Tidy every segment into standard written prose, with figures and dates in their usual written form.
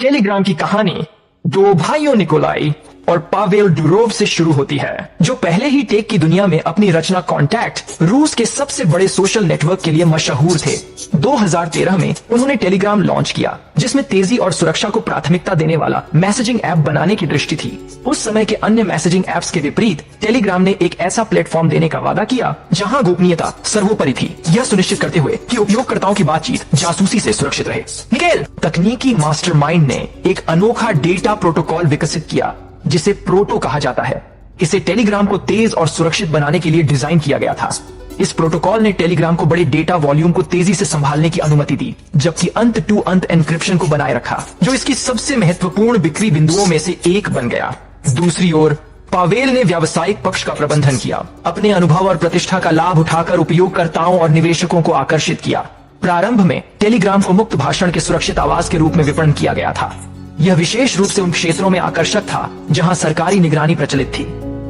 Telegram की कहानी दो भाइयों निकोलाई और पावेल डुरोव से शुरू होती है, जो पहले ही टेक की दुनिया में अपनी रचना कॉन्टैक्ट रूस के सबसे बड़े सोशल नेटवर्क के लिए मशहूर थे। 2013 में उन्होंने टेलीग्राम लॉन्च किया, जिसमें तेजी और सुरक्षा को प्राथमिकता देने वाला मैसेजिंग ऐप बनाने की दृष्टि थी। उस समय के अन्य मैसेजिंग ऐप्स के विपरीत टेलीग्राम ने एक ऐसा प्लेटफॉर्म देने का वादा किया जहां गोपनीयता सर्वोपरि थी, यह सुनिश्चित करते हुए कि उपयोगकर्ताओं की बातचीत जासूसी से सुरक्षित रहे। निकेल तकनीकी मास्टरमाइंड ने एक अनोखा डेटा प्रोटोकॉल विकसित किया जिसे प्रोटो कहा जाता है। इसे टेलीग्राम को तेज और सुरक्षित बनाने के लिए डिजाइन किया गया था। इस प्रोटोकॉल ने टेलीग्राम को बड़े डेटा वॉल्यूम को तेजी से संभालने की अनुमति दी, जबकि अंत टू अंत एन्क्रिप्शन को बनाए रखा, जो इसकी सबसे महत्वपूर्ण बिक्री बिंदुओं में से एक बन गया। दूसरी ओर पावेल ने व्यावसायिक पक्ष का प्रबंधन किया, अपने अनुभव और प्रतिष्ठा का लाभ उठाकर उपयोगकर्ताओं और निवेशकों को आकर्षित किया। प्रारंभ में टेलीग्राम को मुक्त भाषण के सुरक्षित आवाज के रूप में विपणन किया गया था। यह विशेष रूप से उन क्षेत्रों में आकर्षक था जहां सरकारी निगरानी प्रचलित थी।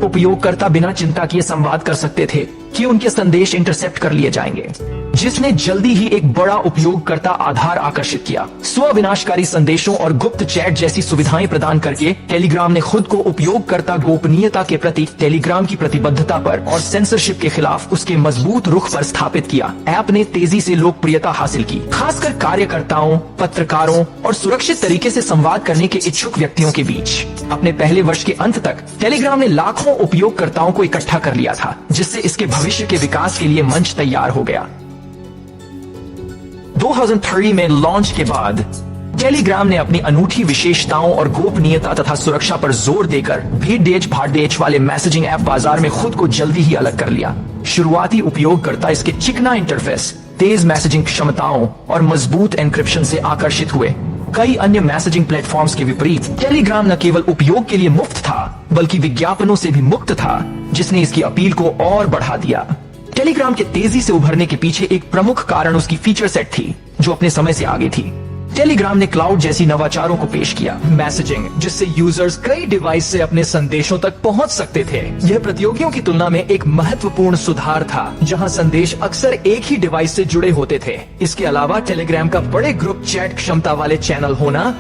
उपयोगकर्ता बिना चिंता किए संवाद कर सकते थे कि उनके संदेश इंटरसेप्ट कर लिए जाएंगे, जिसने जल्दी ही एक बड़ा उपयोगकर्ता आधार आकर्षित किया। स्व विनाशकारी संदेशों और गुप्त चैट जैसी सुविधाएं प्रदान करके टेलीग्राम ने खुद को उपयोगकर्ता गोपनीयता के प्रति टेलीग्राम की प्रतिबद्धता पर और सेंसरशिप के खिलाफ उसके मजबूत रुख पर स्थापित किया। ऐप ने तेजी से लोकप्रियता हासिल की, खासकर कार्यकर्ताओं, पत्रकारों और सुरक्षित तरीके से संवाद करने के इच्छुक व्यक्तियों के बीच। अपने पहले वर्ष के अंत तक टेलीग्राम ने लाखों उपयोगकर्ताओं को इकट्ठा कर लिया था, जिससे इसके भविष्य के विकास के लिए मंच तैयार हो गया। 2003 में लॉन्च के बाद टेलीग्राम ने अपनी अनूठी विशेषताओं और गोपनीयता तथा सुरक्षा पर जोर देकर भेड़ भाड़ वाले मैसेजिंग ऐप बाजार में खुद को जल्दी ही अलग कर लिया। शुरुआती उपयोगकर्ता इसके चिकना इंटरफेस, तेज मैसेजिंग क्षमताओं और मजबूत एन्क्रिप्शन से आकर्षित हुए। कई अन्य मैसेजिंग प्लेटफॉर्म्स के विपरीत टेलीग्राम न केवल उपयोग के लिए मुफ्त था, बल्कि विज्ञापनों से भी मुक्त था, जिसने इसकी अपील को और बढ़ा दिया। टेलीग्राम के तेजी से उभरने के पीछे एक प्रमुख कारण उसकी फीचर सेट थी, जो अपने समय से आगे थी। टेलीग्राम ने क्लाउड जैसी नवाचारों को पेश किया, मैसेजिंग जिससे यूजर्स कई डिवाइस से अपने संदेशों तक पहुंच सकते थे। यह प्रतियोगियों की तुलना में एक महत्वपूर्ण सुधार था, जहां संदेश अक्सर एक ही डिवाइस से जुड़े होते थे। इसके अलावा टेलीग्राम का बड़े ग्रुप चैट क्षमता वाले चैनल होना,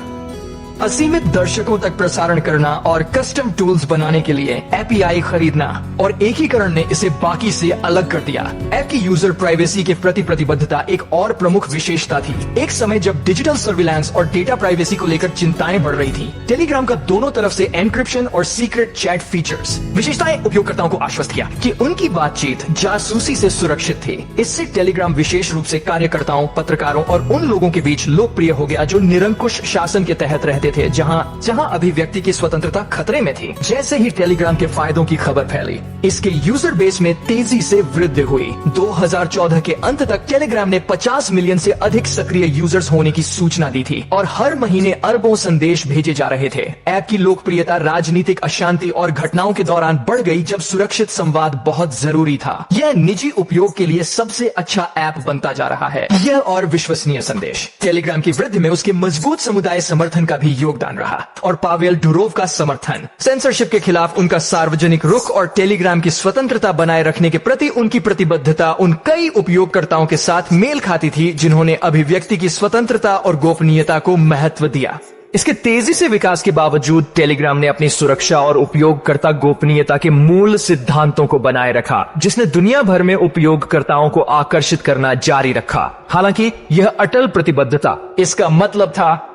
असीमित दर्शकों तक प्रसारण करना और कस्टम टूल्स बनाने के लिए एपीआई खरीदना और एकीकरण ने इसे बाकी से अलग कर दिया। ऐप की यूजर प्राइवेसी के प्रति प्रतिबद्धता एक और प्रमुख विशेषता थी। एक समय जब डिजिटल सर्विलांस और डेटा प्राइवेसी को लेकर चिंताएं बढ़ रही थी, टेलीग्राम का दोनों तरफ से एन्क्रिप्शन और सीक्रेट चैट फीचर्स विशेषताएं उपयोगकर्ताओं को आश्वस्त किया कि उनकी बातचीत जासूसी से सुरक्षित थी। इससे टेलीग्राम विशेष रूप से कार्यकर्ताओं, पत्रकारों और उन लोगों के बीच लोकप्रिय हो गया जो निरंकुश शासन के तहत रहते थे, जहां अभिव्यक्ति की स्वतंत्रता खतरे में थी। जैसे ही टेलीग्राम के फायदों की खबर फैली, इसके यूजर बेस में तेजी से वृद्धि हुई। 2014 के अंत तक टेलीग्राम ने 50 मिलियन से अधिक सक्रिय यूजर्स होने की सूचना दी थी और हर महीने अरबों संदेश भेजे जा रहे थे। ऐप की लोकप्रियता राजनीतिक अशांति और घटनाओं के दौरान बढ़ गई, जब सुरक्षित संवाद बहुत जरूरी था। यह निजी उपयोग के लिए सबसे अच्छा ऐप बनता जा रहा है। यह और विश्वसनीय संदेश टेलीग्राम की वृद्धि में उसके मजबूत समुदाय समर्थन का भी योगदान रहा, और पावेल डुरोव का समर्थन, सेंसरशिप के खिलाफ उनका सार्वजनिक रुख और टेलीग्राम की स्वतंत्रता बनाए रखने के प्रति उनकी प्रतिबद्धता उन कई उपयोगकर्ताओं के साथ मेल खाती थी जिन्होंने अभिव्यक्ति की स्वतंत्रता और गोपनीयता को महत्व दिया। इसके तेजी से विकास के बावजूद टेलीग्राम ने अपनी सुरक्षा और उपयोगकर्ता गोपनीयता के मूल सिद्धांतों को बनाए रखा, जिसने दुनिया भर में उपयोगकर्ताओं को आकर्षित करना जारी रखा। हालांकि यह अटल प्रतिबद्धता, इसका मतलब था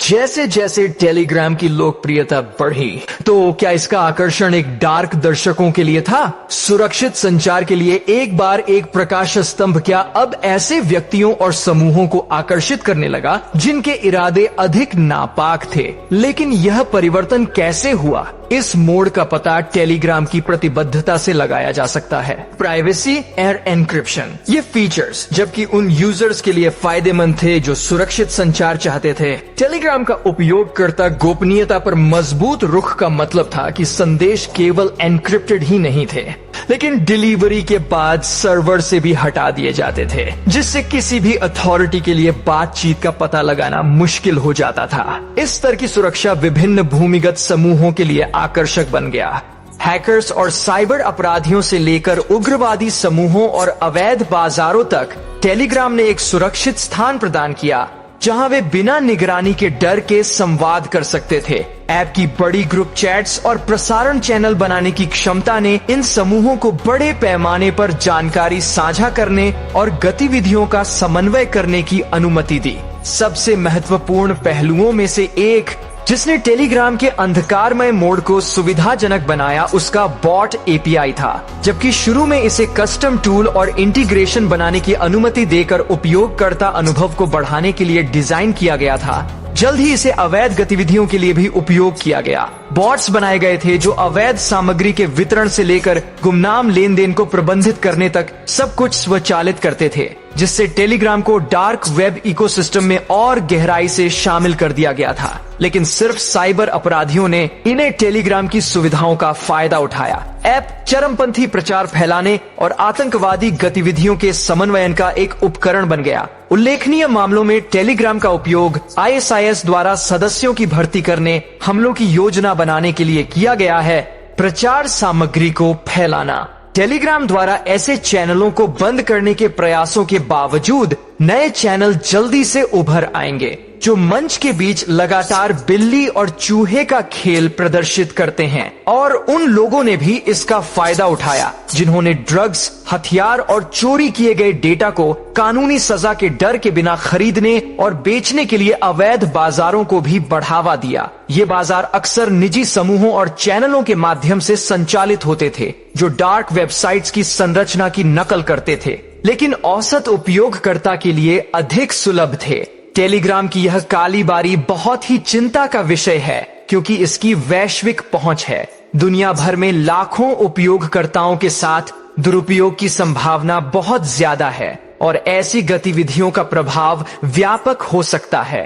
जैसे जैसे टेलीग्राम की लोकप्रियता बढ़ी, तो क्या इसका आकर्षण एक डार्क दर्शकों के लिए था? सुरक्षित संचार के लिए एक बार एक प्रकाश स्तंभ क्या अब ऐसे व्यक्तियों और समूहों को आकर्षित करने लगा जिनके इरादे अधिक नापाक थे? लेकिन यह परिवर्तन कैसे हुआ? इस मोड़ का पता टेलीग्राम की प्रतिबद्धता से लगाया जा सकता है। प्राइवेसी और एन्क्रिप्शन, ये फीचर्स जबकि उन यूजर्स के लिए फायदेमंद थे जो सुरक्षित संचार चाहते थे। टेलीग्राम का उपयोगकर्ता गोपनीयता पर मजबूत रुख का मतलब था कि संदेश केवल एन्क्रिप्टेड ही नहीं थे, लेकिन डिलीवरी के बाद सर्वर से भी हटा दिए जाते थे, जिससे किसी भी अथॉरिटी के लिए बातचीत का पता लगाना मुश्किल हो जाता था। इस स्तर की सुरक्षा विभिन्न भूमिगत समूहों के लिए आकर्षक बन गया। हैकर्स और साइबर अपराधियों से लेकर उग्रवादी समूहों और अवैध बाजारों तक टेलीग्राम ने एक सुरक्षित स्थान प्रदान किया। जहां वे बिना निगरानी के डर के संवाद कर सकते थे। ऐप की बड़ी ग्रुप चैट्स और प्रसारण चैनल बनाने की क्षमता ने इन समूहों को बड़े पैमाने पर जानकारी साझा करने और गतिविधियों का समन्वय करने की अनुमति दी। सबसे महत्वपूर्ण पहलुओं में से एक जिसने टेलीग्राम के अंधकारमय मोड को सुविधाजनक बनाया उसका बॉट एपीआई था। जबकि शुरू में इसे कस्टम टूल और इंटीग्रेशन बनाने की अनुमति देकर उपयोगकर्ता अनुभव को बढ़ाने के लिए डिजाइन किया गया था, जल्द ही इसे अवैध गतिविधियों के लिए भी उपयोग किया गया। बॉट्स बनाए गए थे जो अवैध सामग्री के वितरण से लेकर गुमनाम लेन देन को प्रबंधित करने तक सब कुछ स्वचालित करते थे, जिससे टेलीग्राम को डार्क वेब इकोसिस्टम में और गहराई से शामिल कर दिया गया था। लेकिन सिर्फ साइबर अपराधियों ने इन्हें टेलीग्राम की सुविधाओं का फायदा उठाया। ऐप चरमपंथी प्रचार फैलाने और आतंकवादी गतिविधियों के समन्वयन का एक उपकरण बन गया। उल्लेखनीय मामलों में टेलीग्राम का उपयोग ISIS द्वारा सदस्यों की भर्ती करने, हमलों की योजना बनाने के लिए किया गया है। प्रचार सामग्री को फैलाना। टेलीग्राम द्वारा ऐसे चैनलों को बंद करने के प्रयासों के बावजूद नए चैनल जल्दी से उभर आएंगे, जो मंच के बीच लगातार बिल्ली और चूहे का खेल प्रदर्शित करते हैं। और उन लोगों ने भी इसका फायदा उठाया जिन्होंने ड्रग्स, हथियार और चोरी किए गए डेटा को कानूनी सजा के डर के बिना खरीदने और बेचने के लिए अवैध बाजारों को भी बढ़ावा दिया। ये बाजार अक्सर निजी समूहों और चैनलों के माध्यम से संचालित होते थे, जो डार्क वेबसाइट्स की संरचना की नकल करते थे, लेकिन औसत उपयोगकर्ता के लिए अधिक सुलभ थे। टेलीग्राम की यह काली बारी बहुत ही चिंता का विषय है, क्योंकि इसकी वैश्विक पहुंच है। दुनिया भर में लाखों उपयोगकर्ताओं के साथ दुरुपयोग की संभावना बहुत ज्यादा है और ऐसी गतिविधियों का प्रभाव व्यापक हो सकता है।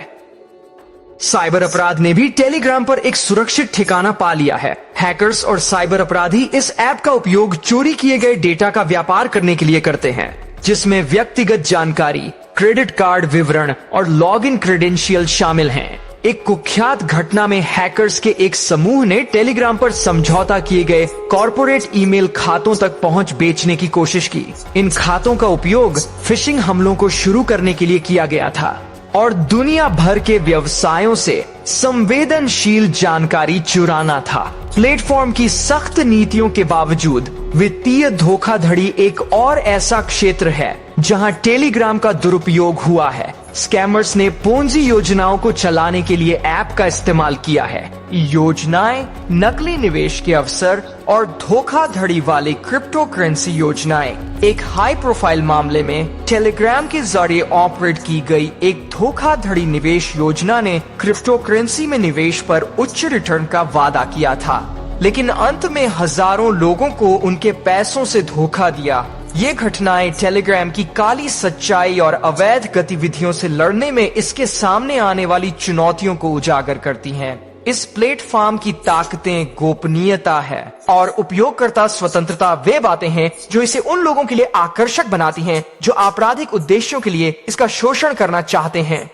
साइबर अपराध ने भी टेलीग्राम पर एक सुरक्षित ठिकाना पा लिया है। हैकर्स और साइबर अपराधी इस ऐप का उपयोग चोरी किए गए डेटा का व्यापार करने के लिए करते हैं, जिसमें व्यक्तिगत जानकारी, क्रेडिट कार्ड विवरण और लॉगिन क्रेडेंशियल शामिल हैं। एक कुख्यात घटना में हैकर्स के एक समूह ने टेलीग्राम पर समझौता किए गए कॉर्पोरेट ईमेल खातों तक पहुंच बेचने की कोशिश की। इन खातों का उपयोग फिशिंग हमलों को शुरू करने के लिए किया गया था और दुनिया भर के व्यवसायों से संवेदनशील जानकारी चुराना था। प्लेटफॉर्म की सख्त नीतियों के बावजूद वित्तीय धोखाधड़ी एक और ऐसा क्षेत्र है जहां टेलीग्राम का दुरुपयोग हुआ है। स्कैमर्स ने पोंजी योजनाओं को चलाने के लिए ऐप का इस्तेमाल किया है। योजनाएं, नकली निवेश के अवसर और धोखाधड़ी वाली क्रिप्टो करेंसी योजनाएं। एक हाई प्रोफाइल मामले में टेलीग्राम के जरिए ऑपरेट की गई एक धोखाधड़ी निवेश योजना ने क्रिप्टो करेंसी में निवेश पर उच्च रिटर्न का वादा किया था, लेकिन अंत में हजारों लोगों को उनके पैसों से धोखा दिया। ये घटनाएं टेलीग्राम की काली सच्चाई और अवैध गतिविधियों से लड़ने में इसके सामने आने वाली चुनौतियों को उजागर करती हैं। इस प्लेटफॉर्म की ताकतें गोपनीयता है और उपयोगकर्ता स्वतंत्रता वे बातें हैं जो इसे उन लोगों के लिए आकर्षक बनाती हैं जो आपराधिक उद्देश्यों के लिए इसका शोषण करना चाहते हैं।